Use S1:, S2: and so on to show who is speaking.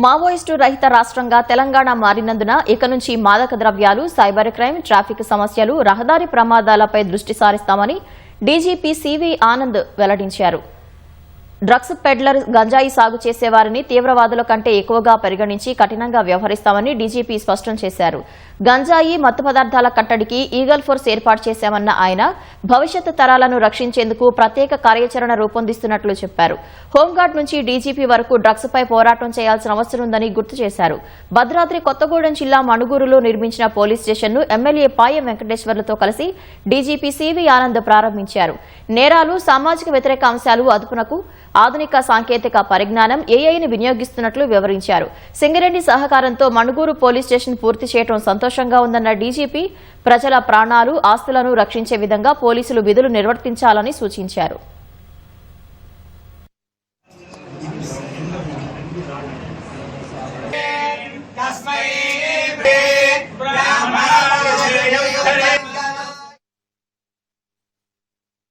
S1: Maoist రహిత రాష్ట్రంగా తెలంగాణ మారినందున ఇక నుంచి మాదక ద్రవ్యాలు, సైబర్ క్రైమ్, ట్రాఫిక్ సమస్యలు, రహదారి ప్రమాదాలపై దృష్టి సారిస్తామని డీజీపీ సివి ఆనంద్ వెల్లడించారు. డ్రగ్స్ పెడ్లర్, గంజాయి సాగు చేసేవారిని తీవ్రవాదుల కంటే ఎక్కువగా పరిగణించి కఠినంగా వ్యవహరిస్తామని డీజీపీ స్పష్టం చేశారు. గంజాయి, మత్తు పదార్థాల కట్టడికి ఈగల్ ఫోర్స్ ఏర్పాటు చేశామన్న ఆయన భవిష్యత్ తరాలను రక్షించేందుకు ప్రత్యేక కార్యాచరణ రూపొందిస్తున్నట్లు చెప్పారు. హోంగార్డ్ నుంచి డీజీపీ వరకు డ్రగ్స్ పై పోరాటం చేయాల్సిన అవసరం ఉందని గుర్తు చేశారు. భద్రాద్రి కొత్తగూడెం జిల్లా మణుగూరులో నిర్మించిన పోలీస్ స్టేషన్ను ఎమ్మెల్యే పాయం వెంకటేశ్వర్లతో కలిసి డీజీపీ సివి ఆనంద్ ప్రారంభించారు. నేరాలు, సామాజిక వ్యతిరేక అంశాలు అదుపునకు ఆధునిక సాంకేతిక పరిజ్ఞానం, ఏఐని వినియోగిస్తున్నట్లు వివరించారు. సింగరేణి సహకారంతో మణుగూరు పోలీస్ స్టేషన్ పూర్తి చేయడం సంతోషంగా ఉందన్న డీజీపీ ప్రజల ప్రాణాలు, ఆస్తులను రక్షించే విధంగా పోలీసులు విధులు నిర్వర్తించాలని సూచించారు.